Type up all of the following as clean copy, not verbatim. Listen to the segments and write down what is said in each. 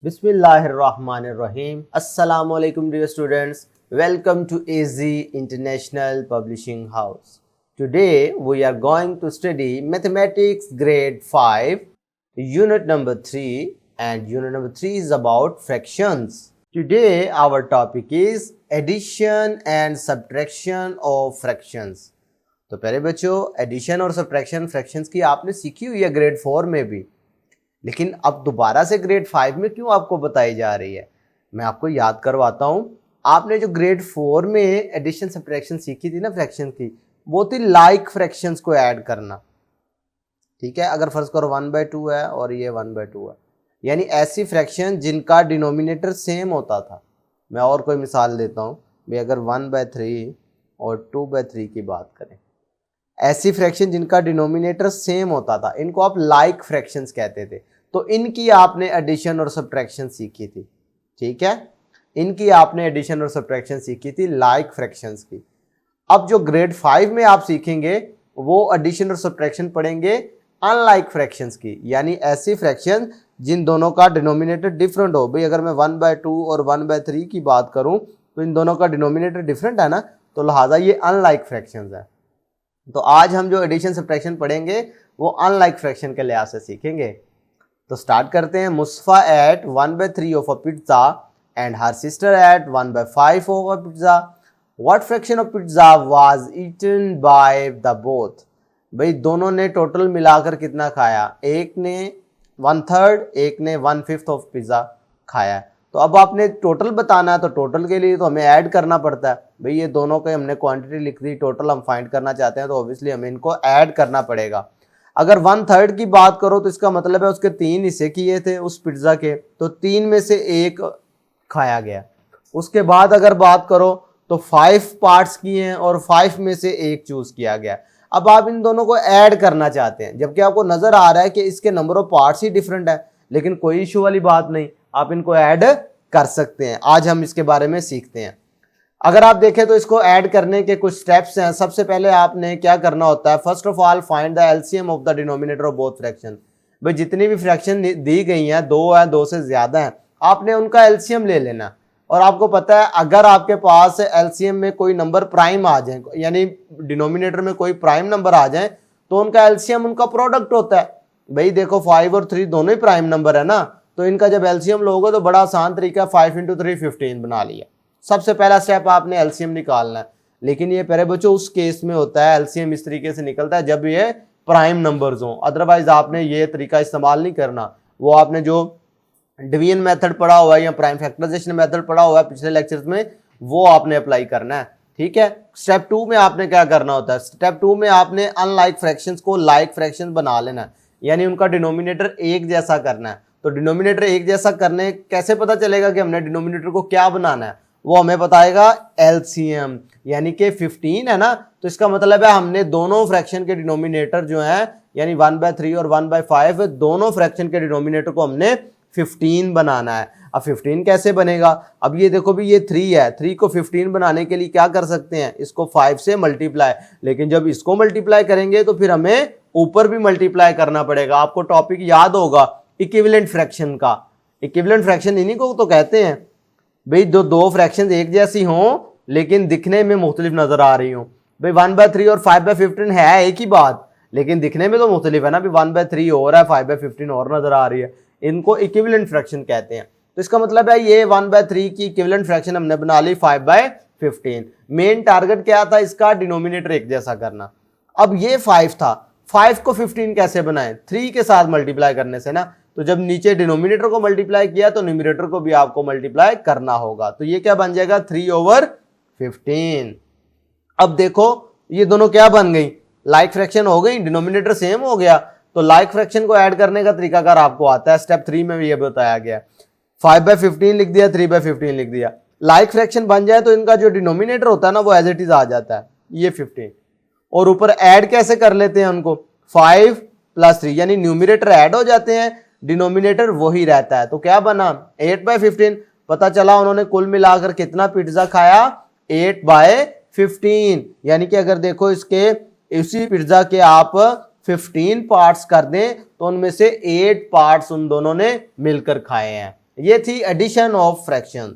Bismillahirrahmanirrahim. Assalamu alaikum dear students. Welcome to AZ International Publishing House. Today we are going to study Mathematics grade 5, unit number 3, and unit number 3 is about fractions. Today our topic is addition and subtraction of fractions. तो पहले बच्चों addition और subtraction fractions की आपने सीखी हुई है grade 4 में भी, लेकिन अब दोबारा से ग्रेड 5 में क्यों आपको बताई जा रही है, मैं आपको याद करवाता हूं। आपने जो ग्रेड 4 में एडिशन सब्ट्रैक्शन सीखी थी ना फ्रैक्शन की, वो थी लाइक फ्रैक्शंस को ऐड करना। ठीक है, अगर फर्ज करो 1/2 है और ये 1/2 है, यानी ऐसी फ्रैक्शन जिनका डिनोमिनेटर सेम होता था। मैं और कोई मिसाल देता हूँ भाई, अगर 1/3 और 2/3 की बात करें, ऐसी फ्रैक्शन जिनका डिनोमिनेटर सेम होता था, इनको आप लाइक फ्रैक्शंस कहते थे। तो इनकी आपने एडिशन और सब्ट्रैक्शन सीखी थी। ठीक है, इनकी आपने एडिशन और सब्ट्रैक्शन सीखी थी लाइक फ्रैक्शंस की। अब जो ग्रेड 5 में आप सीखेंगे वो एडिशन और सब्ट्रैक्शन पढ़ेंगे अनलाइक फ्रैक्शंस की, यानी ऐसी फ्रैक्शन जिन दोनों का डिनोमिनेटर डिफरेंट हो। भाई अगर मैं 1/2 और 1/3 की बात करूं तो इन दोनों का डिनोमिनेटर डिफरेंट है ना, तो लिहाजा ये अनलाइक फ्रैक्शंस है। तो आज हम जो एडिशन सब्ट्रैक्शन पढ़ेंगे वो अनलाइक फ्रैक्शन के लिहाज से सीखेंगे। तो स्टार्ट करते हैं। Mustafa ate 1/3 of a pizza and her sister ate 1/5 of a pizza. What fraction of pizza was eaten by the both. भाई दोनों ने टोटल मिलाकर कितना खाया, एक ने 1/3, एक ने 1/5 ऑफ पिज्जा खाया। तो अब आपने टोटल बताना है, तो टोटल के लिए तो हमें ऐड करना पड़ता है। भाई ये दोनों के हमने क्वांटिटी लिख दी, टोटल हम फाइंड करना चाहते हैं, तो ऑब्वियसली हमें इनको ऐड करना पड़ेगा। अगर 1/3 की बात करो तो इसका मतलब है उसके 3 हिस्से किए थे उस पिज्जा के, तो 3 में से 1 खाया गया। उसके बाद अगर बात करो तो 5 पार्ट्स किए हैं और 5 में से 1 चूज किया गया। अब आप इन दोनों को ऐड करना चाहते हैं, जबकि आपको नजर आ रहा है कि इसके number of parts he different है, लेकिन कोई इशू वाली बात नहीं, आप इनको ऐड कर सकते हैं। आज हम इसके बारे में सीखते हैं। अगर आप देखें तो इसको ऐड करने के कुछ स्टेप्स हैं। सबसे पहले आपने क्या करना होता है, first of all find the LCM of the denominator of both fraction. भाई जितनी भी फ्रैक्शन दी गई हैं, 2 है, 2 से ज्यादा है, आपने उनका एलसीएम ले लेना। और आपको पता है अगर आपके पास एलसीएम में कोई नंबर प्राइम आ जाए, यानी डिनोमिनेटर में कोई प्राइम नंबर आ जाए, तो उनका एलसीएम उनका प्रोडक्ट होता है। भाई देखो 5 और 3 दोनों ही प्राइम नंबर है ना, तो इनका जब एलसीएम लोगे तो बड़ा आसान तरीका 5 × 3 15 बना लिया। सबसे पहला स्टेप आपने एलसीएम निकालना है, लेकिन ये पहले बच्चों उस केस में होता है एलसीएम इस तरीके से निकलता है जब ये प्राइम नंबर्स हो, अदरवाइज आपने ये तरीका इस्तेमाल नहीं करना। वो आपने जो डिवीजन मेथड पढ़ा हुआ है या प्राइम फैक्टराइजेशन मेथड पढ़ा हुआ है पिछले लेक्चर्स में, वो आपने अप्लाई करना है। ठीक है, स्टेप 2 में आपने क्या करना होता है, स्टेप 2 में आपने अनलाइक फ्रैक्शंस को लाइक फ्रैक्शंस बना लेना है, यानी उनका डिनोमिनेटर एक जैसा करना है। तो डिनोमिनेटर एक जैसा करने कैसे पता चलेगा कि हमने डिनोमिनेटर को क्या बनाना है, वो हमें बताएगा एलसीएम, यानी कि 15 है ना, तो इसका मतलब है हमने दोनों फ्रैक्शन के डिनोमिनेटर जो है, यानी 1/3 और 1/5, दोनों फ्रैक्शन के डिनोमिनेटर को हमने 15 बनाना है। अब 15 कैसे बनेगा, अब ये देखो भी ये 3 है, 3 को 15 बनाने के लिए क्या कर सकते हैं, इसको 5 से मल्टीप्लाई, लेकिन जब इसको मल्टीप्लाई करेंगे तो फिर हमें ऊपर भी मल्टीप्लाई करना पड़ेगा। आपको टॉपिक याद होगा इक्विवेलेंट फ्रैक्शन का। इक्विवेलेंट फ्रैक्शन इन्हीं को तो कहते हैं भाई जो दो फ्रैक्शन एक जैसी हों लेकिन दिखने में मुख्तलिफ नजर आ रही हों। भाई 1/3 और 5/15 है एक ही बात, लेकिन दिखने में तो मुख्तलिफ है ना। भाई 1/3 और है, 5/15 और नजर आ रही है, इनको इक्विवेलेंट फ्रैक्शन कहते हैं। तो इसका मतलब है ये 1/3 की इक्विवेलेंट फ्रैक्शन हमने बना ली 5/15। मेन टारगेट क्या था इसका, डिनोमिनेटर एक जैसा करना। अब ये 5 था, 5 को 15 कैसे बनाएं, 3 के साथ मल्टीप्लाई करने से ना। तो जब नीचे डिनोमिनेटर को मल्टीप्लाई किया तो न्यूमरेटर को भी आपको मल्टीप्लाई करना होगा। तो ये क्या बन जाएगा 3/15। अब देखो ये दोनों क्या बन गई, लाइक फ्रैक्शन हो गई, डिनोमिनेटर सेम हो गया। तो लाइक फ्रैक्शन को ऐड करने का तरीकाकार आपको आता है, स्टेप 3 में भी ये बताया गया। 5/15 लिख दिया, 3/15 लिख दिया। लाइक फ्रैक्शन बन जाए तो इनका जो डिनोमिनेटर होता है ना वो एज इट इज आ जाता है, ये 15, और ऊपर ऐड कैसे कर लेते हैं उनको, 5 + 3, यानी न्यूमरेटर ऐड हो जाते हैं, डिनोमिनेटर वही रहता है। तो क्या बना 8/15। पता चला उन्होंने कुल मिलाकर कितना पिज्जा खाया, 8/15। यानी कि अगर देखो इसके इसी पिज्जा के आप 15 पार्ट्स कर दें तो उनमें से 8 पार्ट्स उन दोनों ने मिलकर खाए हैं। ये थी एडिशन ऑफ फ्रैक्शन।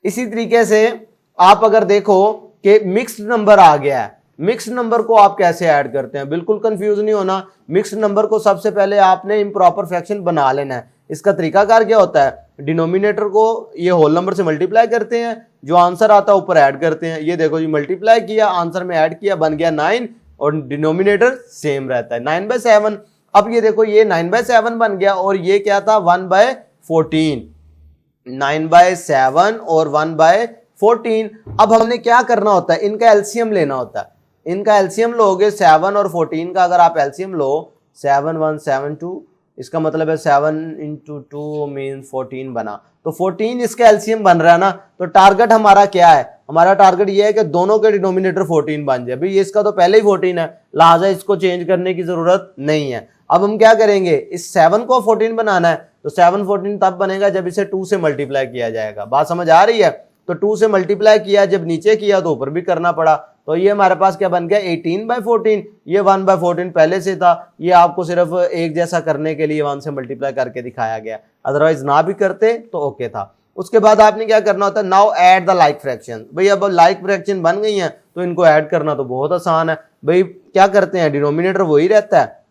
इसी तरीके से आप अगर देखो कि मिक्स्ड नंबर आ गया है, मिक्स्ड नंबर को आप कैसे ऐड करते हैं, बिल्कुल कंफ्यूज नहीं होना। मिक्स्ड नंबर को सबसे पहले आपने इम्प्रॉपर फ्रैक्शन बना लेना है। इसका तरीकाकार क्या होता है, डिनोमिनेटर को ये होल नंबर से मल्टीप्लाई करते हैं, जो आंसर आता है ऊपर ऐड करते हैं। ये देखो जी, मल्टीप्लाई किया, आंसर में ऐड किया, बन गया 9 और डिनोमिनेटर सेम रहता है 9/7। अब ये देखो, ये 9/7 बन गया और ये क्या था 1/14, 9/7 और 1/14। अब हमने क्या करना होता है, इनका एलसीएम लेना होता है। इनका एलसीएम लोगे 7 और 14 का, अगर आप एलसीएम लो 7 1 7 2, इसका मतलब है 7 × 2 मीन्स 14 बना, तो 14 इसका एलसीएम बन रहा है ना। तो टारगेट हमारा क्या है, हमारा टारगेट ये है कि दोनों के डिनोमिनेटर 14 बन जाए। भाई इसका तो पहले ही 14 है, लिहाजा इसको चेंज करने की जरूरत नहीं है। अब हम क्या करेंगे, इस 7 को 14 बनाना है, तो 7 14 तब बनेगा जब इसे 2 से मल्टीप्लाई किया जाएगा। बात समझ आ रही है। तो 2 से मल्टीप्लाई किया, जब नीचे किया तो ऊपर भी करना पड़ा, तो ये हमारे पास क्या बन गया 18/14। ये 1/14 पहले से था, ये आपको सिर्फ एक जैसा करने के लिए 1 से मल्टीप्लाई करके दिखाया गया, अदरवाइज ना भी करते तो ओके था। उसके बाद आपने क्या करना होता है, now add the like fraction. भाई अब लाइक फ्रैक्शन बन गई है तो इनको ऐड करना तो बहुत आसान है। भाई क्या करते हैं, डिनोमिनेटर वही रहता है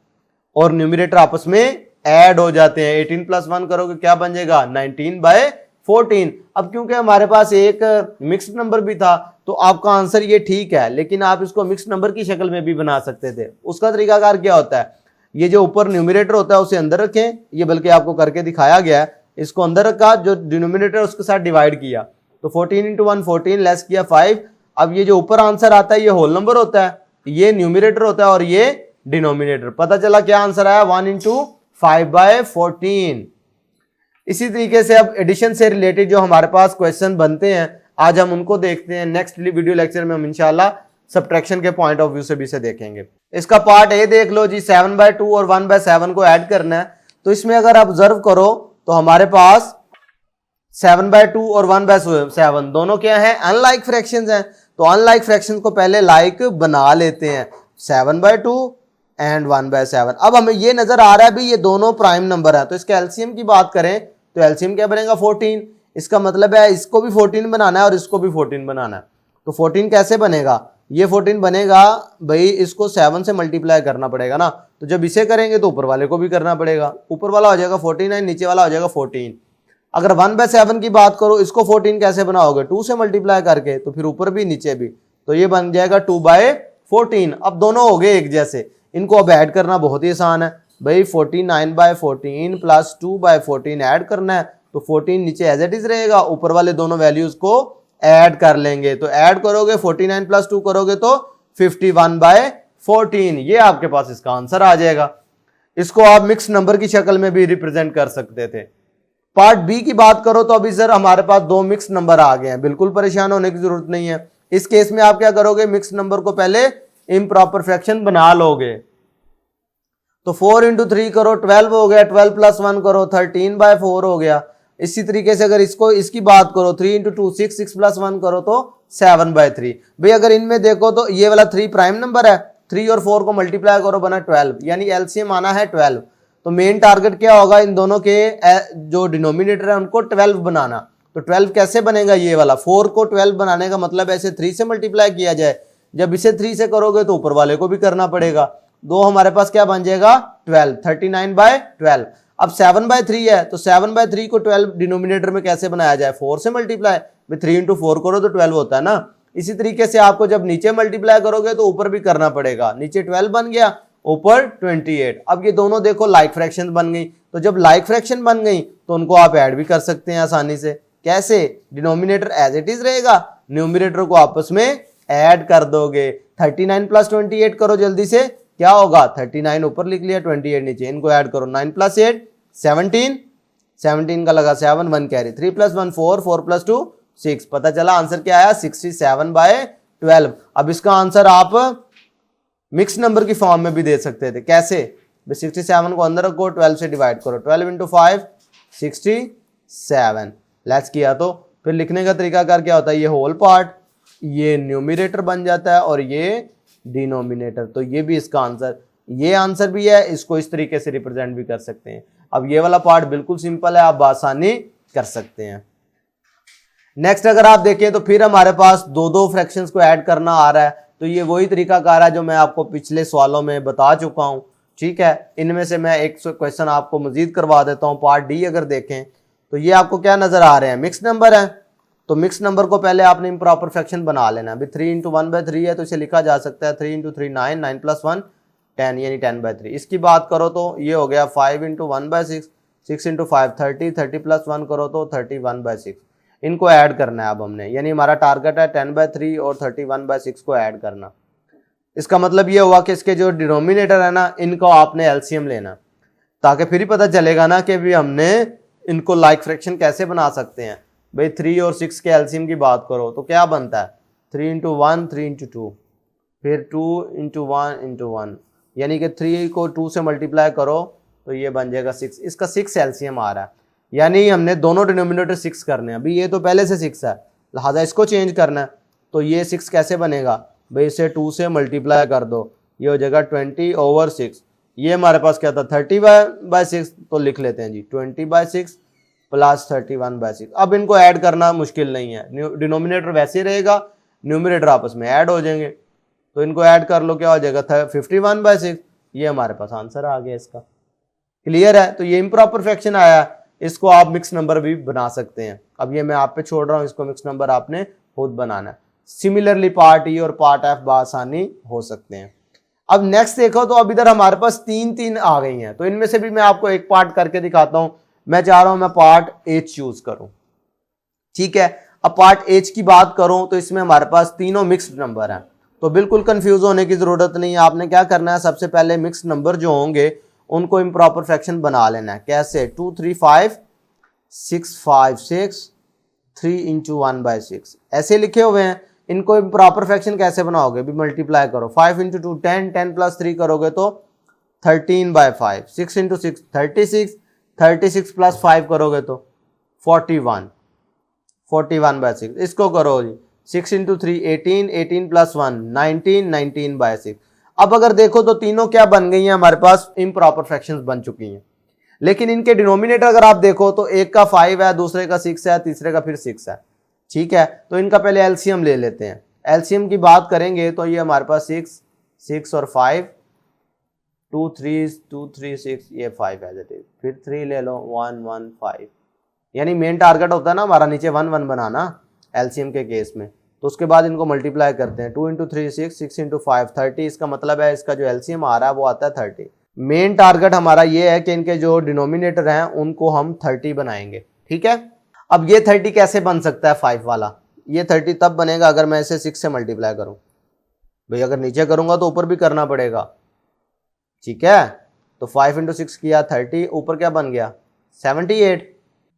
और न्यूमिनेटर आपस में ऐड हो जाते हैं। 18 + 1 करोगे क्या बन जाएगा 19/14। अब क्योंकि हमारे पास एक मिक्स्ड नंबर भी था तो आपका आंसर ये ठीक है, लेकिन आप इसको मिक्स्ड नंबर की शक्ल में भी बना सकते थे। उसका तरीकाकार क्या होता है, ये जो ऊपर न्यूमिनेटर होता है उसे अंदर रखें, ये बल्कि आपको करके दिखाया गया है। इसको अंदर रखा, जो डिनोमिनेटर उसके साथ डिवाइड किया, तो 14 × 1 14, लेस किया 5। अब ये जो ऊपर आंसर आता है ये होल नंबर होता है, ये न्यूमिनेटर होता है और ये डिनोमिनेटर। पता चला क्या आंसर आया 1 × 5/14। इसी तरीके से अब एडिशन से रिलेटेड जो हमारे पास क्वेश्चन बनते हैं आज हम उनको देखते हैं। नेक्स्ट वीडियो लेक्चर में हम इंशाल्लाह सब्ट्रैक्शन के पॉइंट ऑफ व्यू से भी इसे देखेंगे। इसका पार्ट ए देख लो जी, 7/2 और 1/7 को ऐड करना है। तो इसमें अगर आप ऑब्जर्व करो तो हमारे पास 7/2 और 1/7 दोनों क्या है, अनलाइक फ्रैक्शंस हैं। तो अनलाइक फ्रैक्शंस को पहले लाइक बना लेते हैं, 7/2 एंड 1/7। अब हमें ये नजर आ रहा है भी ये दोनों प्राइम नंबर है, तो इसके एलसीएम की बात करें तो एलसीएम क्या बनेगा 14। इसका मतलब है इसको भी 14 बनाना है और इसको भी 14 बनाना है। तो 14 कैसे बनेगा, ये 14 बनेगा भाई, इसको 7 से मल्टीप्लाई करना पड़ेगा ना, तो जब इसे करेंगे तो ऊपर वाले को भी करना पड़ेगा। ऊपर वाला हो जाएगा 49, नीचे वाला हो जाएगा 14। अगर 1/7 की बात करो, इसको 14 कैसे बनाओगे, 2 से मल्टीप्लाई करके, तो फिर ऊपर भी नीचे भी, तो ये बन जाएगा 2/14। अब दोनों हो गए एक जैसे, इनको अब ऐड करना बहुत ही आसान है भाई। 49/14 प्लस 2/14 ऐड करना है, तो 14 नीचे एज इट इज रहेगा, ऊपर वाले दोनों वैल्यूज को ऐड कर लेंगे। तो ऐड करोगे 49 + 2 करोगे तो 51/14, ये आपके पास इसका आंसर आ जाएगा। इसको आप मिक्स नंबर की शक्ल में भी रिप्रेजेंट कर सकते थे। पार्ट बी की बात करो तो अभी सर हमारे पास 2 मिक्स नंबर आ गए हैं, बिल्कुल परेशान होने की जरूरत नहीं है। इस केस में आप क्या करोगे, मिक्स नंबर को पहले इम्प्रॉपर फ्रैक्शन बना लोगे। तो 4 × 3 करो 12 हो गया, 12 + 1 करो 13/4 हो गया। इसी तरीके से अगर इसकी बात करो 3 × 2 6, 6 + 1 करो तो 7/3। भाई अगर इनमें देखो तो ये वाला 3 प्राइम नंबर है, 3 और 4 को मल्टीप्लाई करो बना 12, यानी एलसीएम आना है 12। तो मेन टारगेट क्या होगा, इन दोनों के जो डिनोमिनेटर है उनको 12 बनाना। तो 12 कैसे बनेगा, ये वाला 4 को 12 बनाने का मतलब ऐसे 3 से मल्टीप्लाई किया जाए, जब इसे 3 से करोगे तो ऊपर वाले को भी करना पड़ेगा। दो हमारे पास क्या बन जाएगा 12, 39/12। अब 7/3 है, तो 7/3 को 12 डिनोमिनेटर में कैसे बनाया जाए, 4 से मल्टीप्लाई, 3 × 4 करो तो 12 होता है ना। इसी तरीके से आपको जब नीचे मल्टीप्लाई करोगे तो ऊपर भी करना पड़ेगा, नीचे 12 बन गया, ऊपर 28। अब ये दोनों देखो लाइक फ्रैक्शन बन गई, तो जब लाइक फ्रैक्शन बन गई तो उनको आप ऐड भी कर सकते हैं आसानी से। कैसे, डिनोमिनेटर एज इट इज रहेगा, न्यूमिनेटर को आपस में ऐड कर दोगे। 39 + 28 करो जल्दी से, क्या होगा 39 ऊपर लिख लिया, 28 नीचे, इनको ऐड करो 9 + 8 17, 17 का लगा 7, 1 कैरी, 3 + 1 4, 4 + 2 6। पता चला आंसर क्या आया 67/12। अब इसका आंसर आप मिक्स नंबर की फॉर्म में भी दे सकते थे। कैसे, 67 को अंदर रखो, 12 से डिवाइड करो, 12 × 5 67, लेस किया तो फिर लिखने का तरीकाकार क्या होता है, ये होल पार्ट, ये न्यूमिनेटर बन जाता है और ये डिनोमिनेटर। तो ये भी इसका आंसर, ये आंसर भी है, इसको इस तरीके से रिप्रेजेंट भी कर सकते हैं। अब ये वाला पार्ट बिल्कुल सिंपल है, आप आसानी कर सकते हैं। नेक्स्ट अगर आप देखें तो फिर हमारे पास दो दो फ्रैक्शंस को ऐड करना आ रहा है, तो ये वही तरीकाकार है जो मैं आपको पिछले सवालों में बता चुका हूँ। ठीक है, इनमें से मैं एक क्वेश्चन आपको मजीद करवा देता हूँ। पार्ट डी अगर देखें तो ये आपको क्या नजर आ रहे हैं, मिक्स नंबर है। तो मिक्स नंबर को पहले आपने इम्प्रॉपर फ्रैक्शन बना लेना। अभी 3 इंटू 1/3 है तो इसे लिखा जा सकता है 3 इंटू 3 9, 9 प्लस 1 10 यानी 10/3। इसकी बात करो तो ये हो गया 5 इंटू 1/6, 6 इंटू 5 30, 30 प्लस 1 करो तो 31/6। इनको ऐड करना है अब हमने, यानी हमारा टारगेट है 10/3 और 31/6 को ऐड करना। इसका मतलब ये हुआ कि इसके जो डिनोमिनेटर है ना, इनको आपने एलसीएम लेना, ताकि फिर ही पता चलेगा ना कि भी हमने इनको लाइक फ्रैक्शन कैसे बना सकते हैं। भाई 3 और 6 के एलसीएम की बात करो तो क्या बनता है 3 इंटू 1 3 इंटू 2, फिर 2 इंटू 1 इंटू 1, यानी कि 3 को 2 से मल्टीप्लाई करो तो ये बन जाएगा 6। इसका 6 एलसीएम आ रहा है, यानी हमने दोनों डिनोमिनेटर 6 करने हैं। अभी ये तो पहले से 6 है, लिहाजा इसको चेंज करना है। तो ये 6 कैसे बनेगा भाई, इसे 2 से मल्टीप्लाई कर दो, ये हो जाएगा 20/6। ये हमारे पास क्या था 30/6, तो लिख लेते हैं जी 20/6 प्लस 31/6। अब इनको ऐड करना मुश्किल नहीं है, डिनोमिनेटर वैसे रहेगा, न्यूमरेटर आपस में ऐड हो जाएंगे। तो इनको ऐड कर लो, क्या हो जाएगा 51/6। ये हमारे पास आंसर आ गया इसका। क्लियर है, तो ये इम्प्रॉपर फ्रैक्शन आया, इसको आप मिक्स नंबर भी बना सकते हैं। अब ये मैं आप पे छोड़ रहा हूं, इसको मिक्स नंबर आपने खुद बनाना है। सिमिलरली पार्ट ई और पार्ट एफ बासानी हो सकते हैं। अब नेक्स्ट देखो तो अब इधर हमारे पास 3 आ गई हैं, तो इनमें से भी मैं आपको एक पार्ट करके दिखाता हूं। मैं चाह रहा हूं मैं पार्ट एच चूज करूं। ठीक है, अब पार्ट एच की बात करूं तो इसमें हमारे पास तीनों मिक्स्ड नंबर हैं, तो बिल्कुल कंफ्यूज होने की जरूरत नहीं है। आपने क्या करना है, सबसे पहले मिक्स्ड नंबर जो होंगे उनको इम्प्रॉपर फ्रैक्शन बना लेना है। कैसे 2 3 5 6 5 6 3 इंटू 1/6 ऐसे लिखे हुए हैं। इनको इम्प्रॉपर फ्रैक्शन कैसे बनाओगे, भी मल्टीप्लाई करो। 5 इंटू 2 10, 10 प्लस 3 करोगे तो 13/5, 6 इंटू 6 36, 36 प्लस 5 करोगे तो 41, 41/6। इसको करो जी 6 इंटू 3 18, 18 प्लस 1 19, 19/6। अब अगर देखो तो तीनों क्या बन गई हैं, हमारे पास इम्प्रॉपर फ्रैक्शंस बन चुकी हैं। लेकिन इनके डिनोमिनेटर अगर आप देखो तो एक का 5 है, दूसरे का 6 है, तीसरे का फिर 6 है। ठीक है, तो इनका पहले एलसीएम ले लेते हैं। एलसीएम की बात करेंगे तो ये हमारे पास 6 और 5 2 3 6, ये 5 है, फिर 3 ले लो 1 1 5। यानी मेन टारगेट होता है ना हमारा नीचे 1 1 बनाना एलसीएम के केस में, तो उसके बाद इनको मल्टीप्लाई करते हैं। 2 इंटू 3 6, 6 इंटू 5 30। इसका मतलब है इसका जो एलसीएम आ रहा है वो आता है 30। मेन टारगेट हमारा ये है कि इनके जो डिनोमिनेटर हैं उनको हम 30 बनाएंगे। ठीक है, अब ये 30 कैसे बन सकता है 5 वाला, ये 30 तब बनेगा अगर मैं इसे 6 से मल्टीप्लाई करूं। भाई अगर नीचे करूंगा तो ऊपर भी करना पड़ेगा। ठीक है, तो 5 इंटू 6 किया 30, ऊपर क्या बन गया 78।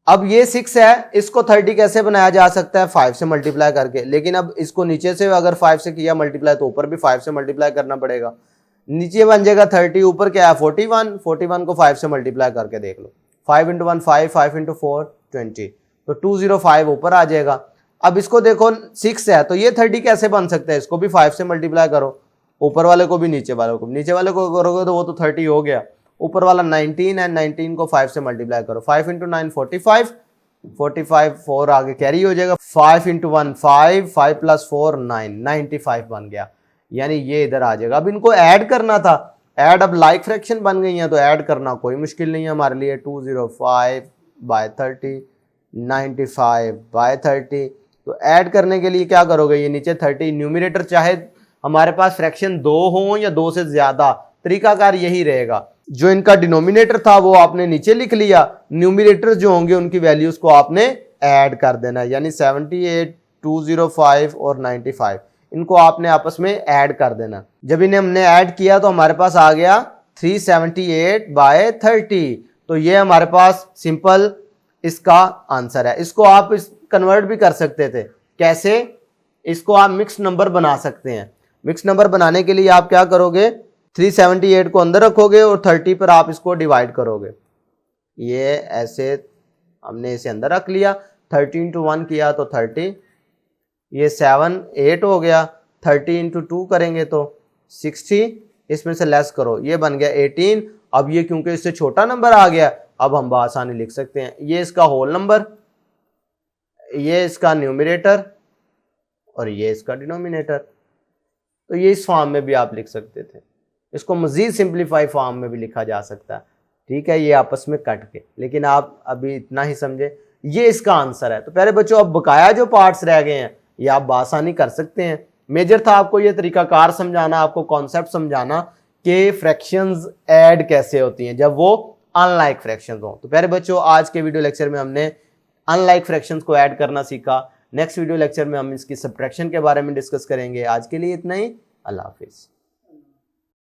अब ये 6 है, इसको 30 कैसे बनाया जा सकता है 5 से मल्टीप्लाई करके। लेकिन अब इसको नीचे से अगर 5 से किया मल्टीप्लाई तो ऊपर भी 5 से मल्टीप्लाई करना पड़ेगा। नीचे बन जाएगा 30, ऊपर क्या है 41, 41 को 5 से मल्टीप्लाई करके देख लो। 5 इंटू 1 5, 5 इंटू 4 20, तो 205 ऊपर आ जाएगा। अब इसको देखो 6 है, तो ये 30 कैसे बन सकता है, इसको भी 5 से मल्टीप्लाई करो, ऊपर वाले को भी नीचे वाले को। नीचे वाले को करोगे तो वो तो 30 हो गया, ऊपर वाला 19 है, 19 को 5 से मल्टीप्लाई करो। 5 इंटू 9 45, 45 4 आगे कैरी हो जाएगा। 5 इंटू 1 5, 5 प्लस 4 9, 95 बन गया, यानी ये इधर आ जाएगा। अब इनको ऐड करना था, ऐड अब लाइक फ्रैक्शन बन गई है तो ऐड करना कोई मुश्किल नहीं है हमारे लिए। 205/30, 95/30। तो ऐड करने के लिए क्या करोगे, ये नीचे 30 न्यूमरेटर, चाहे हमारे पास फ्रैक्शन 2 हो या 2 से ज्यादा, तरीकाकार यही रहेगा। जो इनका डिनोमिनेटर था वो आपने नीचे लिख लिया, न्यूमरेटर जो होंगे उनकी वैल्यूज को आपने ऐड कर देना, यानी 78, 205 और 95 इनको आपने आपस में ऐड कर देना। जब इन्हें हमने ऐड किया तो हमारे पास आ गया 378/30। तो ये हमारे पास सिंपल इसका आंसर है। इसको आप कन्वर्ट भी कर सकते थे, कैसे, इसको आप मिक्स नंबर बना सकते हैं। मिक्स नंबर बनाने के लिए आप क्या करोगे, 378 को अंदर रखोगे और 30 पर आप इसको डिवाइड करोगे। ये ऐसे हमने इसे अंदर रख लिया, 30 इंटू 1 किया तो 30, ये 7 8 हो गया। 30 इंटू 2 करेंगे तो 60, इसमें से लेस करो, ये बन गया 18। अब ये क्योंकि इससे छोटा नंबर आ गया, अब हम बआसानी लिख सकते हैं, ये इसका होल नंबर ये इसका न्यूमरेटर और ये इसका डिनोमिनेटर। तो ये इस फॉर्म में भी आप लिख सकते थे, इसको मज़ीद सिंप्लीफाई फॉर्म में भी लिखा जा सकता है, ठीक है, ये आपस में कट के, लेकिन आप अभी इतना ही समझे, ये इसका आंसर है। तो पहले बच्चों अब बकाया जो पार्ट्स रह गए हैं ये आप बासानी कर सकते हैं। मेजर था आपको ये तरीकाकार समझाना, आपको कॉन्सेप्ट समझाना कि फ्रैक्शंस ऐड कैसे होती हैं जब वो अनलाइक फ्रैक्शंस हो। तो पहले बच्चों आज के वीडियो लेक्चर में हमने अनलाइक फ्रैक्शंस को ऐड करना सीखा। नेक्स्ट वीडियो लेक्चर में हम इसकी सब्ट्रैक्शन के बारे में डिस्कस करेंगे। आज के लिए इतना ही, अल्लाह हाफिज़।